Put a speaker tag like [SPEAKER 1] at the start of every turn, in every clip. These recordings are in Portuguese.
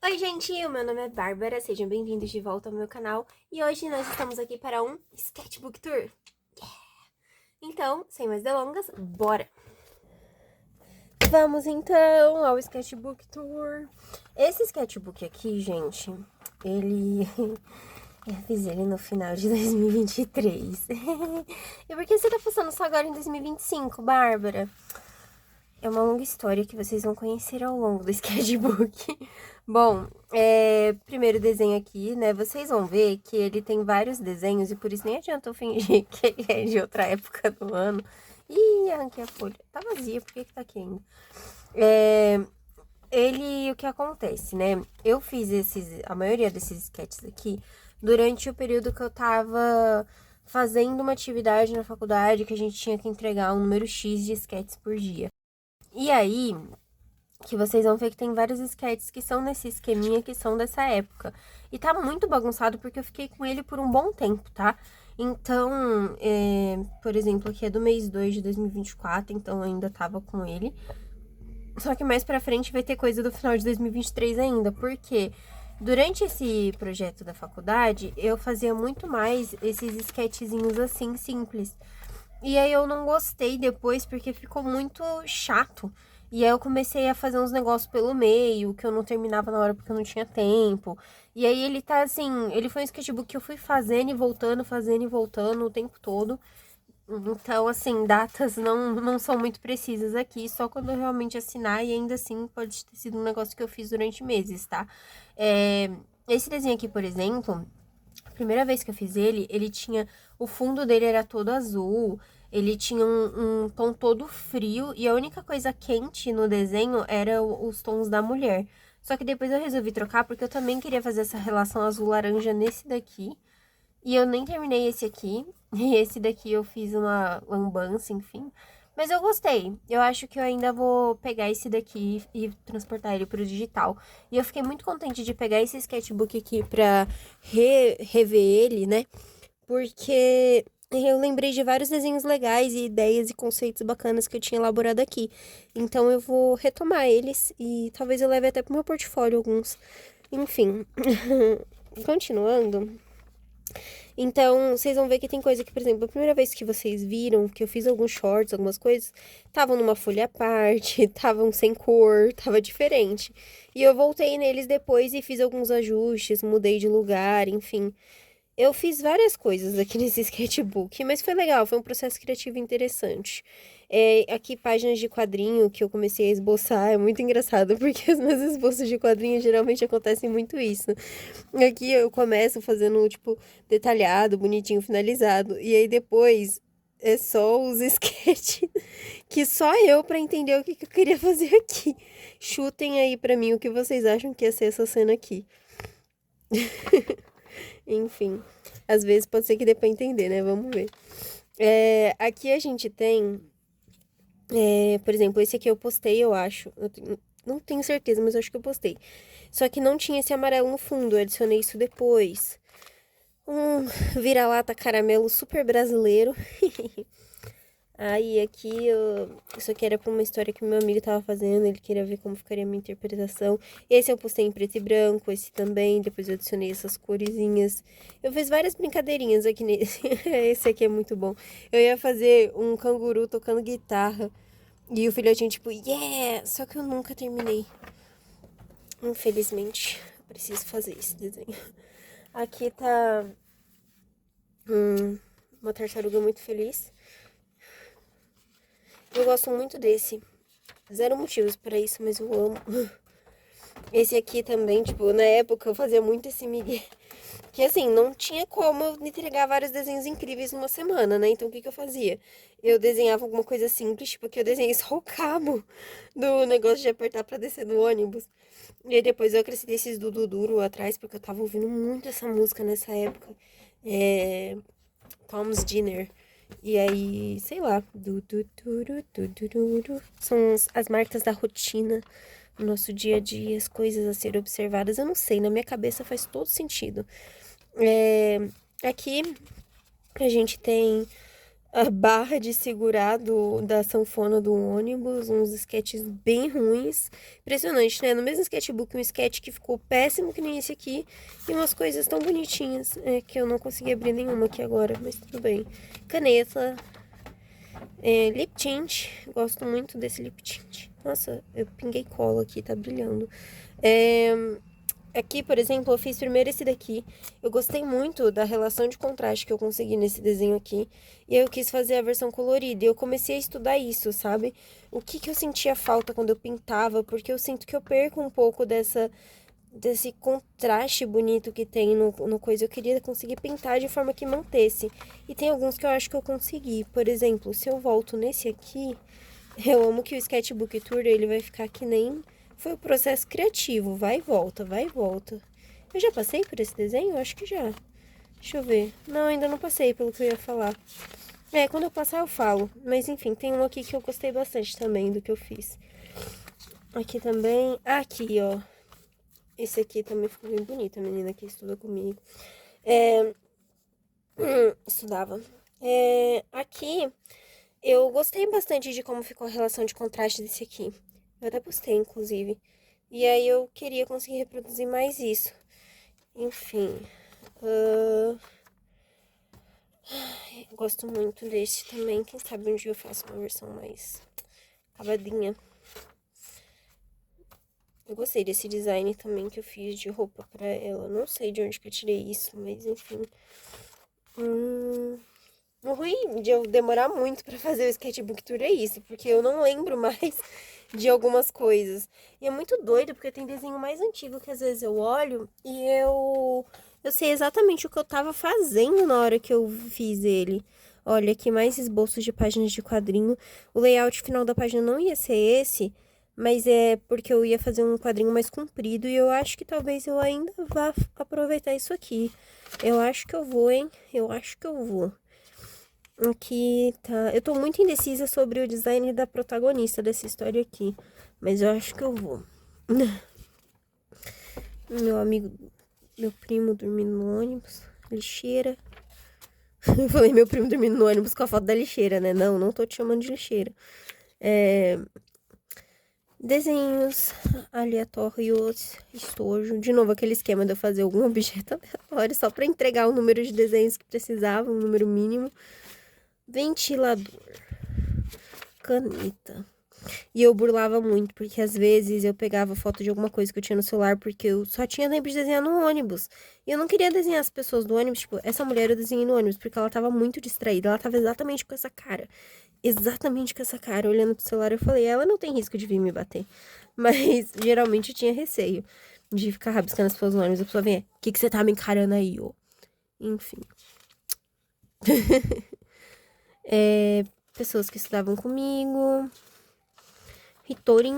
[SPEAKER 1] Oi, gente, o meu nome é Bárbara, sejam bem-vindos de volta ao meu canal e hoje nós estamos aqui para um Sketchbook Tour. Então, sem mais delongas, bora! Vamos então ao Sketchbook Tour. Esse sketchbook aqui, gente, ele... eu fiz ele no final de 2023. E por que você tá postando só agora em 2025, Bárbara? É uma longa história que vocês vão conhecer ao longo do sketchbook. Bom, primeiro desenho aqui, né? Vocês vão ver que ele tem vários desenhos e por isso nem adianta eu fingir que ele é de outra época do ano. Ih, arranquei a folha. Tá vazia, por que que tá aqui ainda? O que acontece, né? Eu fiz a maioria desses sketches aqui durante o período que eu tava fazendo uma atividade na faculdade que a gente tinha que entregar um número X de sketches por dia. E aí, que vocês vão ver que tem vários sketches que são nesse esqueminha, que são dessa época. E tá muito bagunçado porque eu fiquei com ele por um bom tempo, tá? Então, por exemplo, aqui é do mês 2 de 2024, então eu ainda tava com ele. Só que mais pra frente vai ter coisa do final de 2023 ainda, porque durante esse projeto da faculdade, eu fazia muito mais esses sketchzinhos assim, simples. E aí eu não gostei depois porque ficou muito chato. E aí eu comecei a fazer uns negócios pelo meio, que eu não terminava na hora porque eu não tinha tempo. E aí ele tá assim, ele foi um sketchbook que eu fui fazendo e voltando o tempo todo. Então, assim, datas não são muito precisas aqui, só quando eu realmente assinar, e ainda assim pode ter sido um negócio que eu fiz durante meses, tá? Esse desenho aqui, por exemplo, a primeira vez que eu fiz ele tinha. O fundo dele era todo azul, ele tinha um tom todo frio, e a única coisa quente no desenho era os tons da mulher. Só que depois eu resolvi trocar porque eu também queria fazer essa relação azul-laranja nesse daqui. E eu nem terminei esse aqui. E esse daqui eu fiz uma lambança, enfim. Mas eu gostei. Eu acho que eu ainda vou pegar esse daqui e transportar ele pro digital. E eu fiquei muito contente de pegar esse sketchbook aqui pra rever ele, né? Porque eu lembrei de vários desenhos legais e ideias e conceitos bacanas que eu tinha elaborado aqui. Então eu vou retomar eles e talvez eu leve até pro meu portfólio alguns. Enfim. Continuando. Então, vocês vão ver que tem coisa que, por exemplo, a primeira vez que vocês viram, que eu fiz alguns shorts, algumas coisas, estavam numa folha à parte, estavam sem cor, tava diferente. E eu voltei neles depois e fiz alguns ajustes, mudei de lugar, enfim. Eu fiz várias coisas aqui nesse sketchbook, mas foi legal, foi um processo criativo interessante. Aqui, páginas de quadrinho que eu comecei a esboçar, é muito engraçado, porque os meus esboços de quadrinho geralmente acontecem muito isso. Aqui eu começo fazendo, tipo, detalhado, bonitinho, finalizado, e aí depois é só os sketches que só eu pra entender o que eu queria fazer aqui. Chutem aí pra mim o que vocês acham que ia ser essa cena aqui. Enfim, às vezes pode ser que dê pra entender, né? Vamos ver. Aqui a gente tem, por exemplo, esse aqui eu postei, eu acho. Não tenho certeza, mas eu acho que eu postei. Só que não tinha esse amarelo no fundo, eu adicionei isso depois. Um vira-lata caramelo super brasileiro. Aí aqui, isso aqui era pra uma história que meu amigo tava fazendo, ele queria ver como ficaria a minha interpretação. Esse eu postei em preto e branco, esse também, depois eu adicionei essas coresinhas. Eu fiz várias brincadeirinhas aqui nesse. Esse aqui é muito bom. Eu ia fazer um canguru tocando guitarra. E o filhotinho, tipo, yeah! Só que eu nunca terminei. Infelizmente, eu preciso fazer esse desenho. Aqui tá uma tartaruga muito feliz. Eu gosto muito desse. Zero motivos pra isso, mas eu amo. Esse aqui também, tipo, na época eu fazia muito esse migué. Que assim, não tinha como eu entregar vários desenhos incríveis numa semana, né? Então o que que eu fazia? Eu desenhava alguma coisa simples, tipo que eu desenhei só o cabo do negócio de apertar pra descer do ônibus. E aí depois eu acrescentei esses Dudu Duro atrás, porque eu tava ouvindo muito essa música nessa época. Tom's Dinner. E aí, sei lá, são as marcas da rotina, no nosso dia a dia, as coisas a serem observadas. Eu não sei, na minha cabeça faz todo sentido. Aqui a gente tem a barra de segurar da sanfona do ônibus, uns sketches bem ruins. Impressionante, né? No mesmo sketchbook, um sketch que ficou péssimo que nem esse aqui, e umas coisas tão bonitinhas, que eu não consegui abrir nenhuma aqui agora, mas tudo bem. Caneta, lip tint, gosto muito desse lip tint. Nossa, eu pinguei cola aqui, tá brilhando. Aqui, por exemplo, eu fiz primeiro esse daqui. Eu gostei muito da relação de contraste que eu consegui nesse desenho aqui. E aí eu quis fazer a versão colorida. E eu comecei a estudar isso, sabe? O que eu sentia falta quando eu pintava. Porque eu sinto que eu perco um pouco desse contraste bonito que tem no coisa. Eu queria conseguir pintar de forma que mantesse. E tem alguns que eu acho que eu consegui. Por exemplo, se eu volto nesse aqui... Eu amo que o Sketchbook Tour, ele vai ficar que nem... Foi o processo criativo, vai e volta, vai e volta. Eu já passei por esse desenho? Eu acho que já. Deixa eu ver. Não, ainda não passei pelo que eu ia falar. Quando eu passar eu falo. Mas enfim, tem um aqui que eu gostei bastante também do que eu fiz. Aqui também. Aqui, ó. Esse aqui também ficou bem bonito, a menina que estuda comigo. Estudava. Aqui, eu gostei bastante de como ficou a relação de contraste desse aqui. Eu até postei, inclusive. E aí eu queria conseguir reproduzir mais isso. Enfim. Gosto muito desse também. Quem sabe um dia eu faço uma versão mais acabadinha. Eu gostei desse design também que eu fiz de roupa pra ela. Não sei de onde que eu tirei isso, mas enfim. O ruim de eu demorar muito pra fazer o sketchbook tour é isso, porque eu não lembro mais de algumas coisas. E é muito doido, porque tem desenho mais antigo que às vezes eu olho e eu sei exatamente o que eu tava fazendo na hora que eu fiz ele. Olha, aqui mais esboços de páginas de quadrinho. O layout final da página não ia ser esse, mas é porque eu ia fazer um quadrinho mais comprido e eu acho que talvez eu ainda vá aproveitar isso aqui. Eu acho que eu vou, hein? Eu acho que eu vou. Aqui tá. Eu tô muito indecisa sobre o design da protagonista dessa história aqui. Mas eu acho que eu vou. Meu amigo, meu primo dormindo no ônibus. Lixeira. Eu falei meu primo dormindo no ônibus com a foto da lixeira, né? Não, não tô te chamando de lixeira. Desenhos aleatórios, estojo. De novo, aquele esquema de eu fazer algum objeto aleatório só pra entregar o número de desenhos que precisava, um número mínimo. Ventilador. Caneta. E eu burlava muito, porque às vezes eu pegava foto de alguma coisa que eu tinha no celular, porque eu só tinha tempo de desenhar no ônibus. E eu não queria desenhar as pessoas do ônibus, tipo, essa mulher eu desenhei no ônibus, porque ela tava muito distraída, ela tava exatamente com essa cara. Exatamente com essa cara, olhando pro celular, eu falei, ela não tem risco de vir me bater. Mas, geralmente, eu tinha receio de ficar rabiscando as pessoas no ônibus. A pessoa vem, o que você tá me encarando aí, ô? Enfim. Pessoas que estudavam comigo. Hitorin,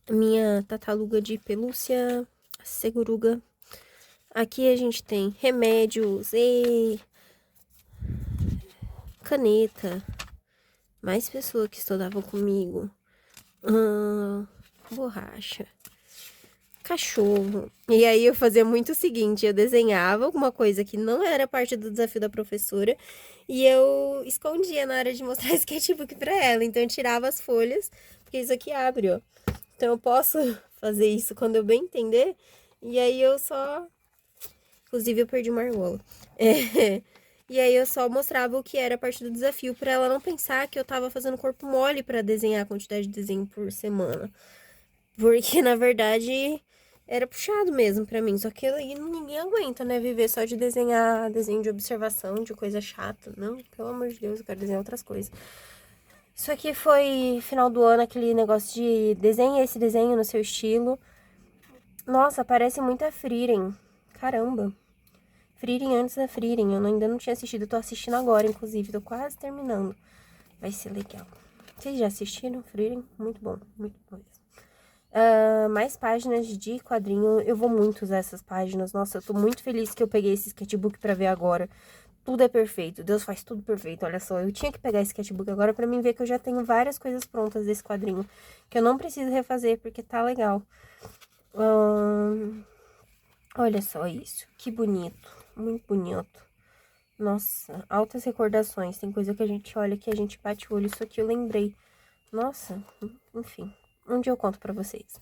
[SPEAKER 1] minha tartaruga de pelúcia, a seguruga. Aqui a gente tem remédios e caneta. Mais pessoas que estudavam comigo. Borracha. Cachorro. E aí eu fazia muito o seguinte, eu desenhava alguma coisa que não era parte do desafio da professora e eu escondia na hora de mostrar sketchbook pra ela. Então eu tirava as folhas, porque isso aqui abre, ó. Então eu posso fazer isso quando eu bem entender. E aí eu só... Inclusive eu perdi uma argola. E aí eu só mostrava o que era parte do desafio pra ela não pensar que eu tava fazendo corpo mole pra desenhar a quantidade de desenho por semana. Porque, na verdade, era puxado mesmo pra mim. Só que aí ninguém aguenta, né? Viver só de desenhar desenho de observação, de coisa chata. Não, pelo amor de Deus, eu quero desenhar outras coisas. Isso aqui foi final do ano, aquele negócio de desenhe esse desenho no seu estilo. Nossa, parece muito a Frieren. Caramba. Frieren antes da Frieren. Eu ainda não tinha assistido, eu tô assistindo agora, inclusive. Tô quase terminando. Vai ser legal. Vocês já assistiram Frieren? Muito bom, muito bom. Mais páginas de quadrinho. Eu vou muito usar essas páginas. Nossa, eu tô muito feliz que eu peguei esse sketchbook pra ver agora. Tudo é perfeito. Deus faz tudo perfeito. Olha só, eu tinha que pegar esse sketchbook agora pra mim ver que eu já tenho várias coisas prontas desse quadrinho. Que eu não preciso refazer, porque tá legal. Olha só isso. Que bonito. Muito bonito. Nossa, altas recordações. Tem coisa que a gente olha que a gente bate o olho. Isso aqui eu lembrei. Nossa, enfim. Um dia eu conto pra vocês.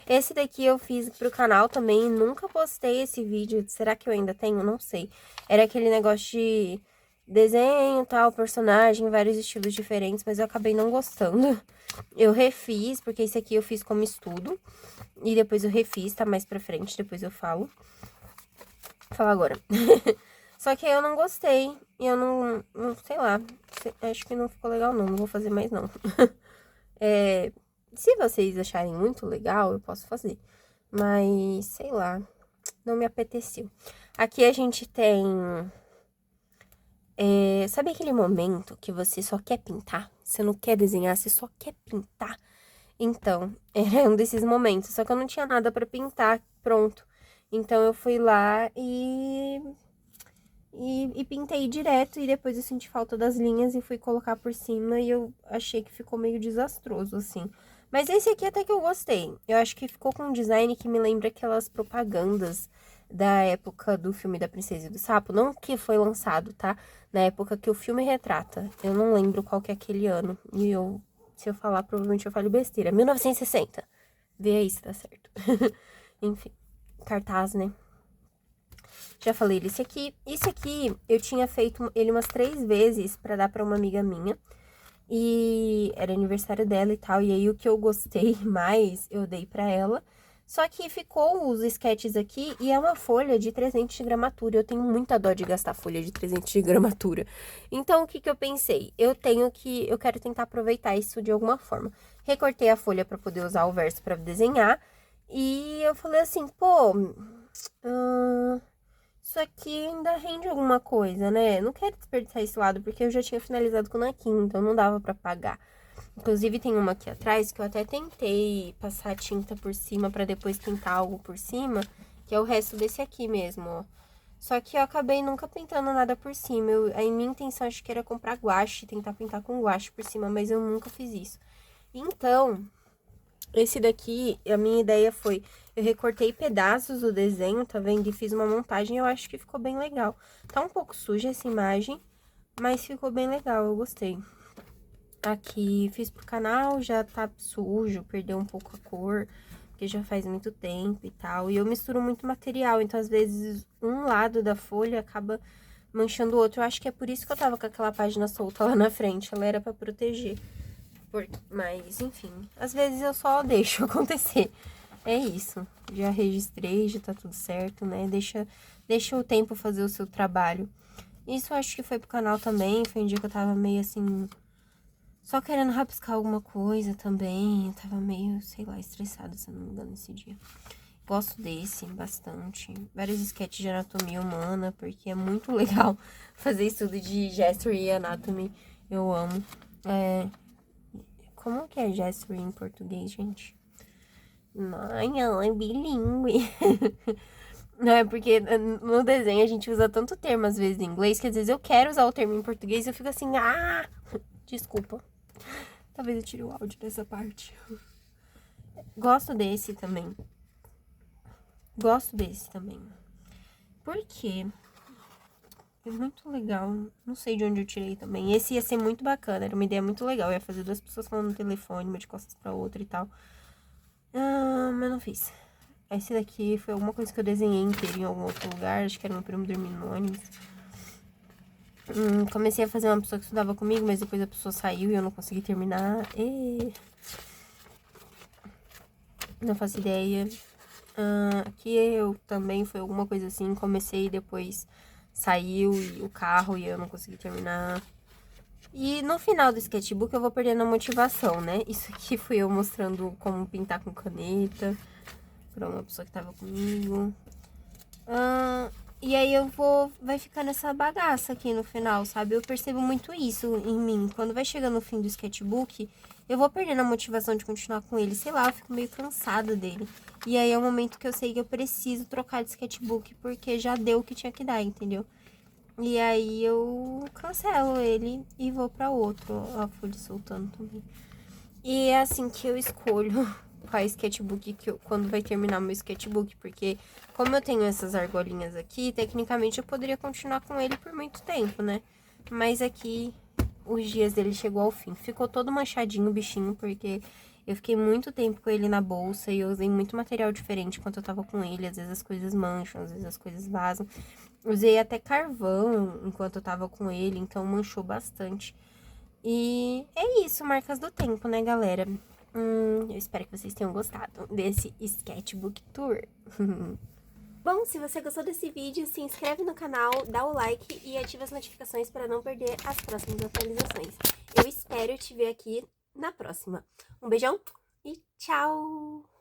[SPEAKER 1] Esse daqui eu fiz pro canal também. Nunca postei esse vídeo. Será que eu ainda tenho? Não sei. Era aquele negócio de desenho, tal, personagem, vários estilos diferentes. Mas eu acabei não gostando. Eu refiz, porque esse aqui eu fiz como estudo. E depois eu refiz, tá mais pra frente. Depois eu falo. Vou falar agora. Só que aí eu não gostei. E eu não sei lá. Acho que não ficou legal não. Não vou fazer mais não. Se vocês acharem muito legal, eu posso fazer. Mas, sei lá, não me apeteceu. Aqui a gente tem... sabe aquele momento que você só quer pintar? Você não quer desenhar, você só quer pintar? Então, era um desses momentos. Só que eu não tinha nada pra pintar pronto. Então, eu fui lá e pintei direto. E depois eu senti falta das linhas e fui colocar por cima. E eu achei que ficou meio desastroso, assim. Mas esse aqui até que eu gostei. Eu acho que ficou com um design que me lembra aquelas propagandas da época do filme da Princesa e do Sapo. Não que foi lançado, tá? Na época que o filme retrata. Eu não lembro qual que é aquele ano. E se eu falar, provavelmente eu falo besteira. 1960. Vê aí se tá certo. Enfim, cartaz, né? Já falei desse aqui. Esse aqui, eu tinha feito ele umas 3 vezes pra dar pra uma amiga minha. E era aniversário dela e tal. E aí, o que eu gostei mais, eu dei pra ela. Só que ficou os sketches aqui e é uma folha de 300 de gramatura. Eu tenho muita dó de gastar folha de 300 de gramatura. Então, o que que eu pensei? Eu quero tentar aproveitar isso de alguma forma. Recortei a folha pra poder usar o verso pra desenhar. E eu falei assim, pô... isso aqui ainda rende alguma coisa, né? Não quero desperdiçar esse lado, porque eu já tinha finalizado com o Naquim, então não dava pra pagar. Inclusive, tem uma aqui atrás que eu até tentei passar tinta por cima pra depois pintar algo por cima, que é o resto desse aqui mesmo, ó. Só que eu acabei nunca pintando nada por cima. A minha intenção acho que era comprar guache, tentar pintar com guache por cima, mas eu nunca fiz isso. Então, esse daqui, a minha ideia foi... Eu recortei pedaços do desenho, tá vendo? E fiz uma montagem, eu acho que ficou bem legal. Tá um pouco suja essa imagem, mas ficou bem legal, eu gostei. Aqui, fiz pro canal, já tá sujo, perdeu um pouco a cor, porque já faz muito tempo e tal. E eu misturo muito material, então às vezes um lado da folha acaba manchando o outro. Eu acho que é por isso que eu tava com aquela página solta lá na frente, ela era pra proteger. Mas, enfim, às vezes eu só deixo acontecer. É isso, já registrei, já tá tudo certo, né? Deixa o tempo fazer o seu trabalho. Isso eu acho que foi pro canal também, foi um dia que eu tava meio assim, só querendo rabiscar alguma coisa também. Eu tava meio, sei lá, estressada, se eu não me engano, esse dia. Gosto desse bastante. Vários sketches de anatomia humana, porque é muito legal fazer estudo de Gestury e Anatomy. Eu amo. Como que é Gestury em português, gente? Mãe, ela é bilíngue. Não, é porque no desenho a gente usa tanto termo às vezes em inglês que às vezes eu quero usar o termo em português e eu fico assim, desculpa. Talvez eu tire o áudio dessa parte. Gosto desse também. Por quê? É muito legal. Não sei de onde eu tirei também. Esse ia ser muito bacana, era uma ideia muito legal. Eu ia fazer 2 pessoas falando no telefone, uma de costas pra outra e tal. Mas não fiz. Esse daqui foi alguma coisa que eu desenhei inteiro em algum outro lugar. Acho que era meu primo dormindo no ônibus. Comecei a fazer uma pessoa que estudava comigo, mas depois a pessoa saiu e eu não consegui terminar. Não faço ideia. Aqui eu também foi alguma coisa assim. Comecei e depois saiu o carro e eu não consegui terminar. E no final do sketchbook eu vou perdendo a motivação, né? Isso aqui fui eu mostrando como pintar com caneta pra uma pessoa que tava comigo. E aí vai ficar nessa bagaça aqui no final, sabe? Eu percebo muito isso em mim. Quando vai chegando no fim do sketchbook, eu vou perdendo a motivação de continuar com ele. Sei lá, eu fico meio cansada dele. E aí é o momento que eu sei que eu preciso trocar de sketchbook, porque já deu o que tinha que dar, entendeu? E aí eu cancelo ele e vou pra outro. Ó, a folha soltando também. E é assim que eu escolho qual sketchbook quando vai terminar o meu sketchbook, porque como eu tenho essas argolinhas aqui, tecnicamente eu poderia continuar com ele por muito tempo, né? Mas aqui os dias dele chegou ao fim. Ficou todo manchadinho o bichinho, porque eu fiquei muito tempo com ele na bolsa e eu usei muito material diferente enquanto eu tava com ele. Às vezes as coisas mancham, às vezes as coisas vazam. Usei até carvão enquanto eu tava com ele, então manchou bastante. E é isso, marcas do tempo, né, galera? Eu espero que vocês tenham gostado desse sketchbook tour. Bom, se você gostou desse vídeo, se inscreve no canal, dá o like e ativa as notificações para não perder as próximas atualizações. Eu espero te ver aqui na próxima. Um beijão e tchau!